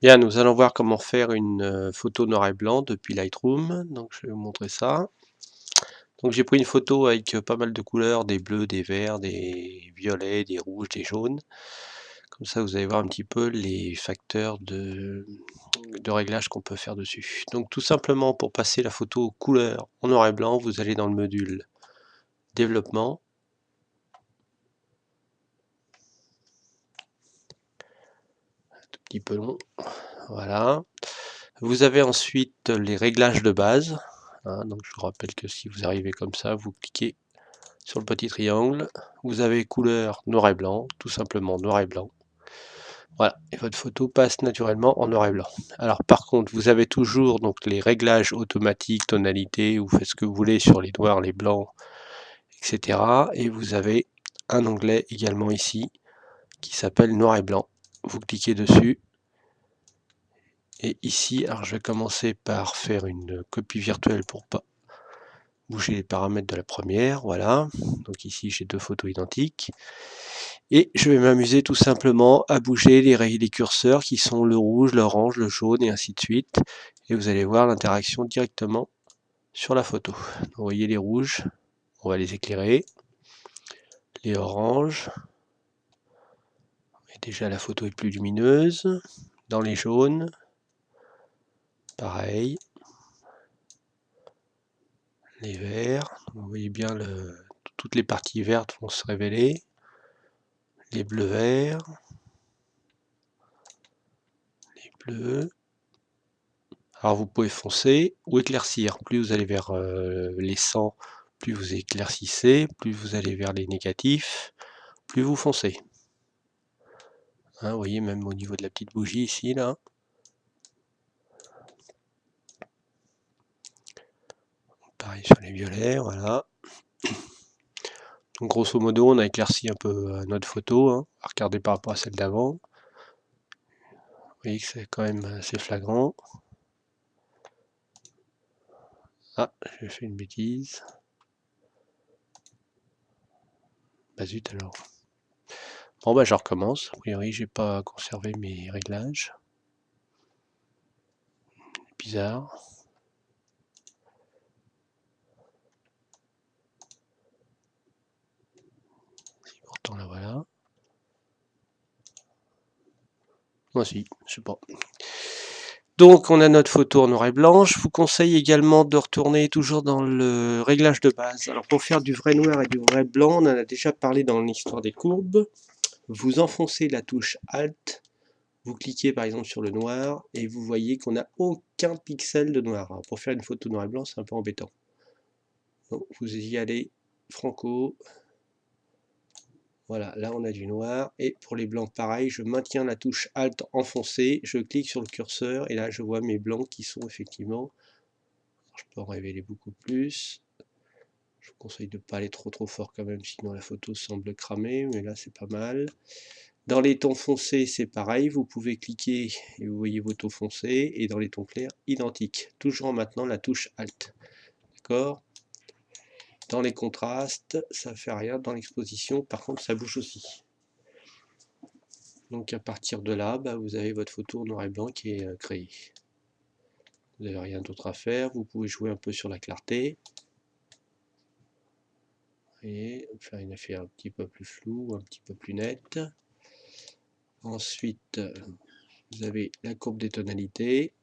Bien, nous allons voir comment faire une photo noir et blanc depuis Lightroom. Donc je vais vous montrer ça. Donc j'ai pris une photo avec pas mal de couleurs, des bleus, des verts, des violets, des rouges, des jaunes. Comme ça vous allez voir un petit peu les facteurs de réglage qu'on peut faire dessus. Donc tout simplement pour passer la photo couleur en noir et blanc, vous allez dans le module développement. Un tout petit peu long. Voilà. Vous avez ensuite les réglages de base. Donc je vous rappelle que si vous arrivez comme ça, vous cliquez sur le petit triangle. Vous avez couleur noir et blanc, tout simplement noir et blanc. Voilà, et votre photo passe naturellement en noir et blanc. Alors par contre, vous avez toujours donc les réglages automatiques, tonalité, vous faites ce que vous voulez sur les noirs, les blancs, etc. Et vous avez un onglet également ici qui s'appelle noir et blanc. Vous cliquez dessus. Et ici, alors je vais commencer par faire une copie virtuelle pour pas bouger les paramètres de la première. Voilà, donc ici j'ai deux photos identiques. Et je vais m'amuser tout simplement à bouger les curseurs qui sont le rouge, l'orange, le jaune et ainsi de suite. Et vous allez voir l'interaction directement sur la photo. Donc, vous voyez les rouges, on va les éclairer. Les oranges, et déjà la photo est plus lumineuse. Dans les jaunes, pareil. Les verts, vous voyez bien toutes les parties vertes vont se révéler. Les bleus-verts, les bleus. Alors vous pouvez foncer ou éclaircir. Plus vous allez vers les 100, plus vous éclaircissez. Plus vous allez vers les négatifs, plus vous foncez. Vous voyez même au niveau de la petite bougie ici, là. Pareil sur les violets, voilà. Donc grosso modo, on a éclairci un peu notre photo. Regardez par rapport à celle d'avant. Vous voyez que c'est quand même assez flagrant. Ah, j'ai fait une bêtise. Bah zut alors. Bon bah je recommence. A priori, j'ai pas conservé mes réglages. Bizarre. Si pourtant la voilà. Moi aussi, je sais pas. Donc on a notre photo en noir et blanc. Je vous conseille également de retourner toujours dans le réglage de base. Alors pour faire du vrai noir et du vrai blanc, on en a déjà parlé dans l'histoire des courbes. Vous enfoncez la touche Alt, vous cliquez par exemple sur le noir et vous voyez qu'on n'a aucun pixel de noir. Alors pour faire une photo noir et blanc, c'est un peu embêtant. Donc vous y allez franco. Voilà, là on a du noir. Et pour les blancs, pareil, je maintiens la touche Alt enfoncée, je clique sur le curseur et là je vois mes blancs qui sont effectivement... Je peux en révéler beaucoup plus. Je vous conseille de ne pas aller trop fort quand même, sinon la photo semble cramer, mais là c'est pas mal. Dans les tons foncés, c'est pareil, vous pouvez cliquer et vous voyez vos tons foncés, et dans les tons clairs, identique. Toujours en maintenant la touche Alt. D'accord? Dans les contrastes, ça ne fait rien. Dans l'exposition, par contre, ça bouge aussi. Donc à partir de là, vous avez votre photo en noir et blanc qui est créée. Vous n'avez rien d'autre à faire. Vous pouvez jouer un peu sur la clarté. Et faire un effet un petit peu plus flou, un petit peu plus net. Ensuite, vous avez la courbe des tonalités.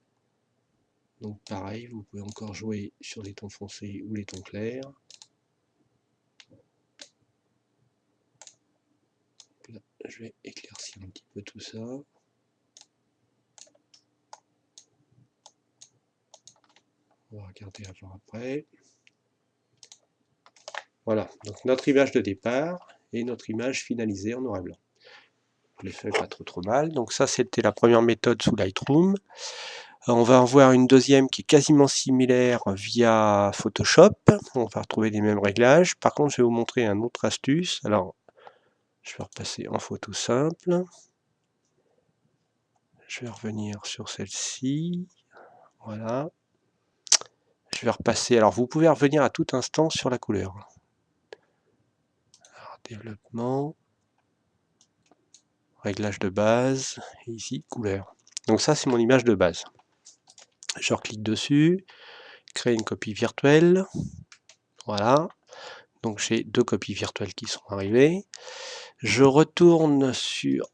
Donc pareil, vous pouvez encore jouer sur les tons foncés ou les tons clairs. Là, je vais éclaircir un petit peu tout ça. On va regarder avant après. Voilà, donc notre image de départ et notre image finalisée en noir et blanc. Je l'ai fait pas trop mal. Donc ça, c'était la première méthode sous Lightroom. On va en voir une deuxième qui est quasiment similaire via Photoshop. On va retrouver les mêmes réglages. Par contre, je vais vous montrer une autre astuce. Alors, je vais repasser en photo simple. Je vais revenir sur celle-ci. Voilà. Je vais repasser. Alors, vous pouvez revenir à tout instant sur la couleur. Alors, développement. Réglage de base. Et ici, couleur. Donc ça, c'est mon image de base. Je reclique dessus, créer une copie virtuelle. Voilà. Donc j'ai 2 copies virtuelles qui sont arrivées. Je retourne sur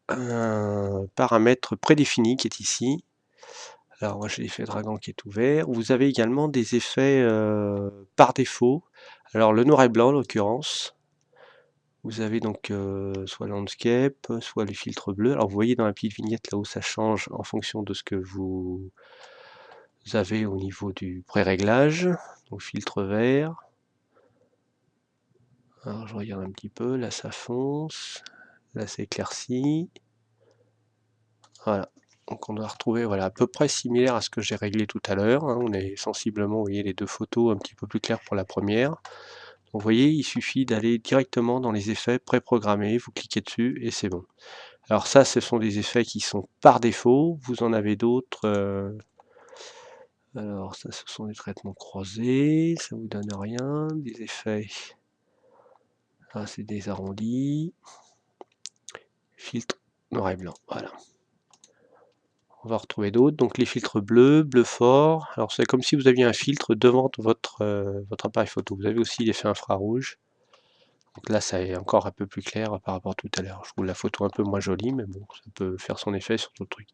un paramètre prédéfini qui est ici. Alors moi j'ai l'effet dragon qui est ouvert. Vous avez également des effets par défaut. Alors le noir et blanc en l'occurrence. Vous avez donc soit landscape, soit les filtres bleus. Alors vous voyez dans la petite vignette là où ça change en fonction de ce que vous avez au niveau du pré-réglage. Donc filtre vert. Alors je regarde un petit peu, là ça fonce, là c'est éclairci. Voilà. Donc on doit retrouver voilà, à peu près similaire à ce que j'ai réglé tout à l'heure. Hein. On est sensiblement, vous voyez, les deux photos un petit peu plus claires pour la première. Donc, vous voyez, il suffit d'aller directement dans les effets préprogrammés, vous cliquez dessus et c'est bon. Alors ça, ce sont des effets qui sont par défaut. Vous en avez d'autres. Alors ça, ce sont des traitements croisés. Ça vous donne rien. Des effets. Ah, c'est des arrondis. Filtre noir et blanc. Voilà. On va retrouver d'autres. Donc les filtres bleus, bleu fort. Alors c'est comme si vous aviez un filtre devant votre appareil photo. Vous avez aussi l'effet infrarouge. Donc là, ça est encore un peu plus clair par rapport à tout à l'heure. Je trouve la photo un peu moins jolie, mais bon, ça peut faire son effet sur d'autres trucs.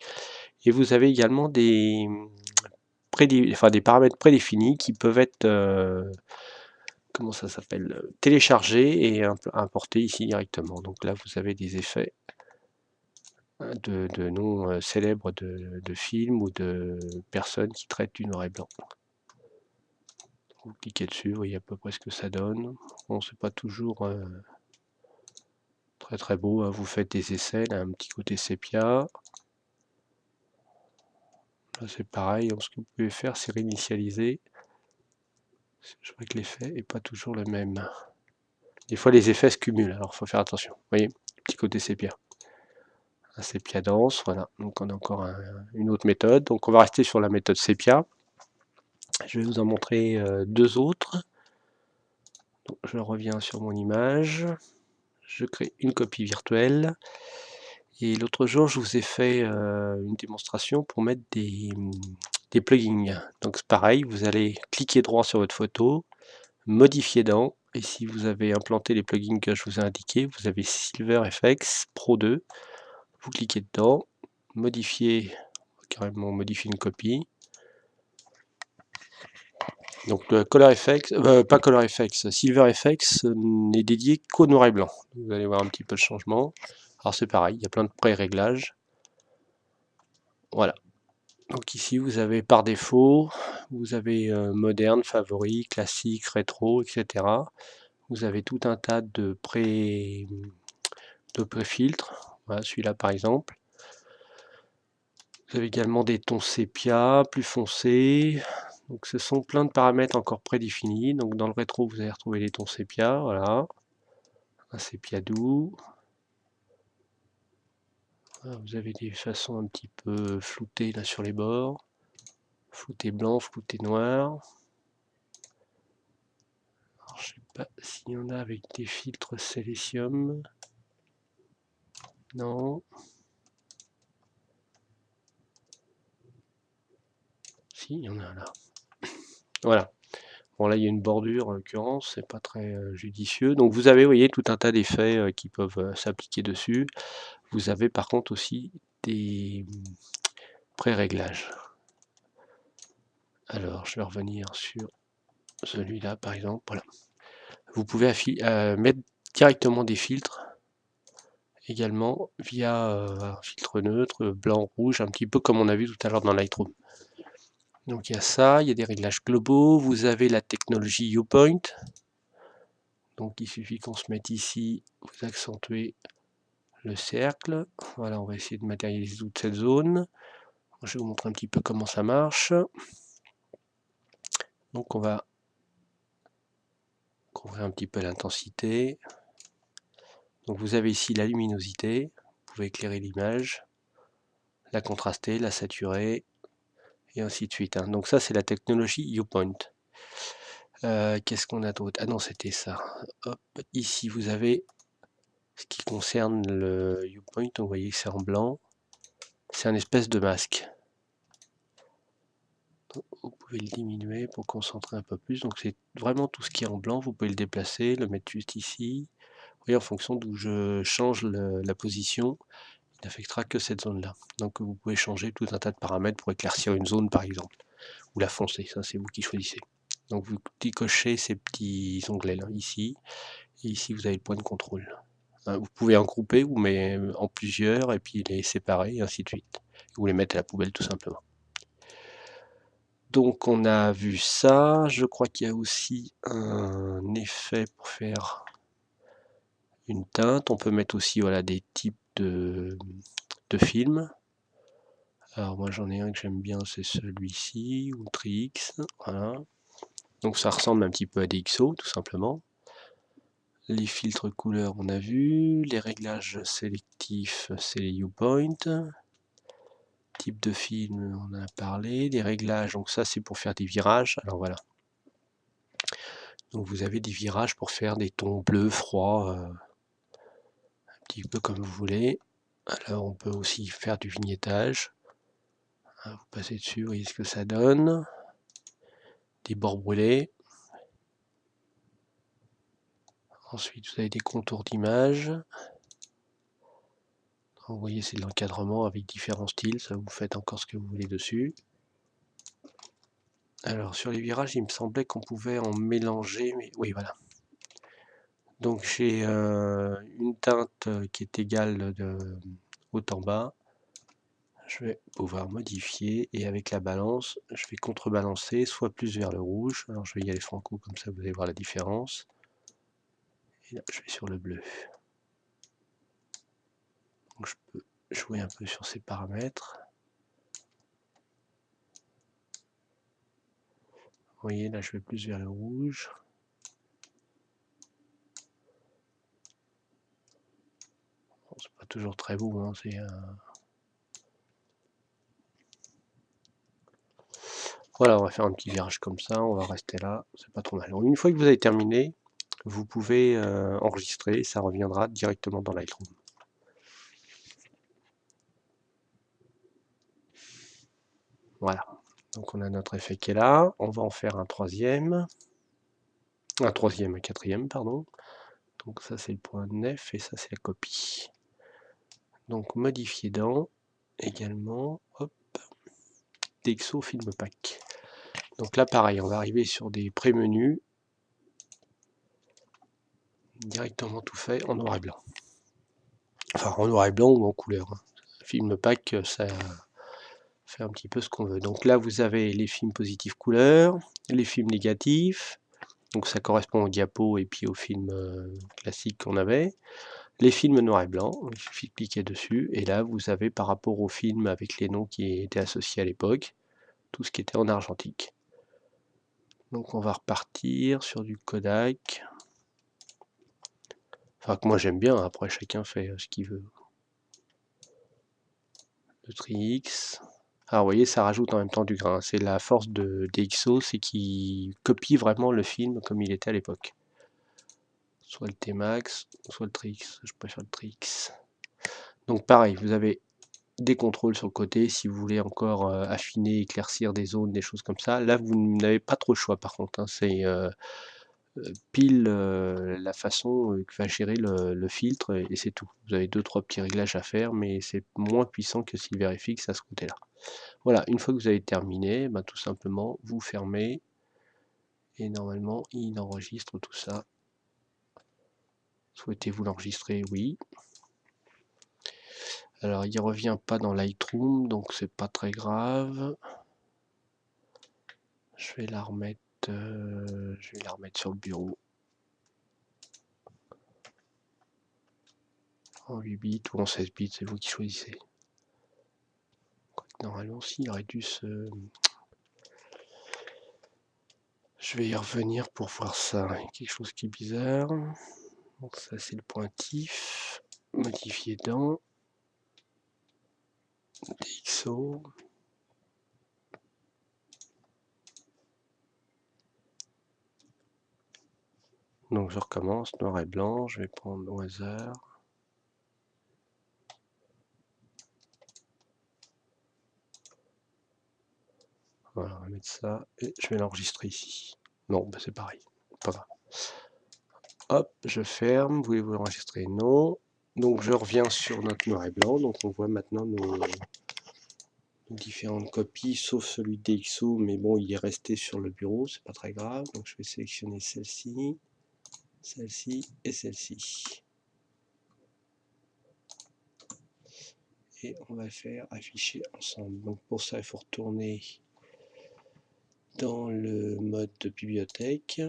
Et vous avez également des paramètres prédéfinis qui peuvent être comment ça s'appelle, téléchargés et importés ici directement. Donc là, vous avez des effets de noms célèbres de films ou de personnes qui traitent du noir et blanc. Vous cliquez dessus, vous voyez à peu près ce que ça donne. Bon, c'est pas toujours très très beau, hein. Vous faites des essais, là, un petit côté sépia. Là c'est pareil, ce que vous pouvez faire c'est réinitialiser. Je vois que l'effet n'est pas toujours le même. Des fois les effets se cumulent, alors il faut faire attention. Vous voyez, petit côté sépia. Un sépia dense, voilà. Donc on a encore une autre méthode. Donc on va rester sur la méthode sépia. Je vais vous en montrer deux autres. Donc, je reviens sur mon image. Je crée une copie virtuelle. Et l'autre jour, je vous ai fait une démonstration pour mettre des plugins. Donc c'est pareil, vous allez cliquer droit sur votre photo, modifier dans, et si vous avez implanté les plugins que je vous ai indiqués, vous avez SilverFX Pro 2, vous cliquez dedans, modifier, carrément modifier une copie. Donc le ColorFX, pas ColorFX, SilverFX n'est dédié qu'au noir et blanc. Vous allez voir un petit peu le changement. Alors c'est pareil, il y a plein de pré-réglages. Voilà. Donc ici vous avez par défaut, vous avez moderne, favori, classique, rétro, etc. Vous avez tout un tas de pré-filtres. Voilà, celui-là par exemple. Vous avez également des tons sépia, plus foncés. Donc ce sont plein de paramètres encore prédéfinis. Donc dans le rétro, vous allez retrouver les tons sépia, voilà. Un sépia doux. Voilà, vous avez des façons un petit peu floutées là sur les bords. Flouté blanc, flouté noir. Alors, je sais pas s'il y en a avec des filtres Silicium. Non. Si, il y en a là. Voilà. Bon là il y a une bordure en l'occurrence, c'est pas très judicieux. Donc vous avez, vous voyez, tout un tas d'effets qui peuvent s'appliquer dessus. Vous avez par contre aussi des pré-réglages. Alors je vais revenir sur celui-là par exemple. Voilà. Vous pouvez mettre directement des filtres également via un filtre neutre, blanc, rouge, un petit peu comme on a vu tout à l'heure dans Lightroom. Donc il y a ça, il y a des réglages globaux, vous avez la technologie Viewpoint. Donc il suffit qu'on se mette ici, vous accentuez le cercle. Voilà, on va essayer de matérialiser toute cette zone. Je vais vous montrer un petit peu comment ça marche. Donc on va couvrir un petit peu l'intensité. Donc vous avez ici la luminosité, vous pouvez éclairer l'image, la contraster, la saturer, et ainsi de suite. Hein. Donc ça c'est la technologie Viewpoint. Qu'est-ce qu'on a d'autre? Ah non, c'était ça. Hop, ici vous avez ce qui concerne le Viewpoint, vous voyez que c'est en blanc. c'est un espèce de masque. Vous pouvez le diminuer pour concentrer un peu plus. Donc c'est vraiment tout ce qui est en blanc. Vous pouvez le déplacer, le mettre juste ici. Vous voyez, en fonction d'où je change la position, il n'affectera que cette zone-là. Donc vous pouvez changer tout un tas de paramètres pour éclaircir une zone par exemple. Ou la foncer, ça c'est vous qui choisissez. Donc vous décochez ces petits onglets là, ici. Et ici vous avez le point de contrôle. Vous pouvez en grouper ou mais en plusieurs et puis les séparer et ainsi de suite. Ou les mettre à la poubelle tout simplement. Donc on a vu ça, je crois qu'il y a aussi un effet pour faire une teinte. On peut mettre aussi voilà, des types de films. Alors moi j'en ai un que j'aime bien, c'est celui-ci, Ultra X. Voilà. Donc ça ressemble un petit peu à des XO tout simplement. Les filtres couleurs on a vu, les réglages sélectifs c'est les U-Point. Type de film on en a parlé, des réglages, donc ça c'est pour faire des virages. Alors voilà. Donc vous avez des virages pour faire des tons bleus, froids, un petit peu comme vous voulez. Alors on peut aussi faire du vignettage. Vous passez dessus, vous voyez ce que ça donne. Des bords brûlés. Ensuite vous avez des contours d'image. Vous voyez c'est de l'encadrement avec différents styles, ça vous faites encore ce que vous voulez dessus. Alors sur les virages il me semblait qu'on pouvait en mélanger, mais oui voilà. Donc j'ai une teinte qui est égale de haut en bas. Je vais pouvoir modifier et avec la balance, je vais contrebalancer soit plus vers le rouge. Alors je vais y aller franco comme ça vous allez voir la différence. Et là je vais sur le bleu. Donc je peux jouer un peu sur ces paramètres. Vous voyez là je vais plus vers le rouge. Bon, c'est pas toujours très beau, hein, c'est voilà, on va faire un petit virage comme ça, on va rester là, c'est pas trop mal. Donc, une fois que vous avez terminé, vous pouvez enregistrer, ça reviendra directement dans Lightroom. Voilà, donc on a notre effet qui est là, on va en faire un troisième, un quatrième, pardon. Donc ça c'est le point nef et ça c'est la copie. Donc modifier dans, également, hop, Dexo Film Pack. Donc là pareil, on va arriver sur des pré-menus, directement tout fait en noir et blanc. Enfin en noir et blanc ou en couleur. Film Pack, ça fait un petit peu ce qu'on veut. Donc là vous avez les films positifs couleurs, les films négatifs, donc ça correspond au diapo et puis au film classique qu'on avait. Les films noir et blanc, il suffit de cliquer dessus, et là vous avez par rapport aux films avec les noms qui étaient associés à l'époque, tout ce qui était en argentique. Donc on va repartir sur du Kodak. Enfin que moi j'aime bien, après chacun fait ce qu'il veut. Le Tri-X. Ah vous voyez ça rajoute en même temps du grain, c'est la force de DxO, c'est qu'il copie vraiment le film comme il était à l'époque. Soit le T-Max, soit le Tri-X, je préfère le Tri-X. Donc pareil, vous avez des contrôles sur le côté si vous voulez encore affiner, éclaircir des zones, des choses comme ça. Là, vous n'avez pas trop le choix par contre. Hein. C'est pile la façon que va gérer le filtre et c'est tout. Vous avez 2-3 petits réglages à faire, mais c'est moins puissant que SilverFX à ce côté-là. Voilà, une fois que vous avez terminé, ben, tout simplement, vous fermez et normalement, il enregistre tout ça. Souhaitez-vous l'enregistrer? Oui. Alors, il revient pas dans Lightroom, donc c'est pas très grave. Je vais la remettre sur le bureau. En 8 bits ou en 16 bits, c'est vous qui choisissez. Normalement, si, il aurait dû se... Je vais y revenir pour voir ça. Il y a quelque chose qui est bizarre. Donc ça, c'est le pointif. Modifier dans. DxO. Donc je recommence, noir et blanc. Je vais prendre au hasard. Voilà, on va mettre ça et je vais l'enregistrer ici. Non, bah c'est pareil, pas grave. Hop, je ferme. Voulez-vous l'enregistrer? Non. Donc je reviens sur notre noir et blanc. Donc on voit maintenant nos différentes copies, sauf celui de DxO, mais bon, il est resté sur le bureau, c'est pas très grave. Donc je vais sélectionner celle-ci, celle-ci et celle-ci. Et on va faire afficher ensemble. Donc pour ça, il faut retourner dans le mode de bibliothèque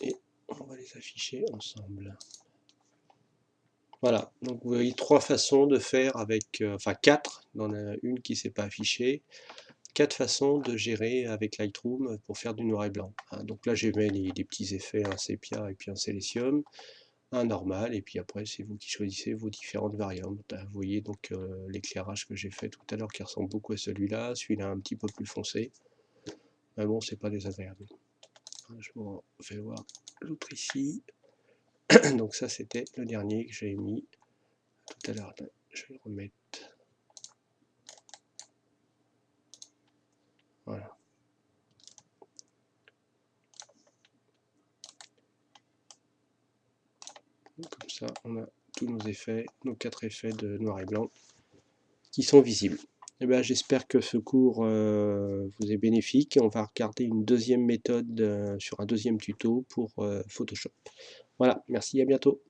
et on va les afficher ensemble. Voilà, donc vous voyez 3 façons de faire avec, enfin 4, il y en a une qui ne s'est pas affichée, 4 façons de gérer avec Lightroom pour faire du noir et blanc. Donc là j'ai mis des petits effets, un sépia et puis un silicium, un normal, et puis après c'est vous qui choisissez vos différentes variantes. Vous voyez donc l'éclairage que j'ai fait tout à l'heure qui ressemble beaucoup à celui-là un petit peu plus foncé, mais bon c'est pas désagréable. Je vous fais voir l'autre ici, donc ça c'était le dernier que j'ai mis tout à l'heure. Je vais le remettre. Voilà. Comme ça, on a tous nos effets, nos 4 effets de noir et blanc qui sont visibles. Et bien, j'espère que ce cours vous est bénéfique. On va regarder une deuxième méthode sur un deuxième tuto pour Photoshop. Voilà, merci, à bientôt.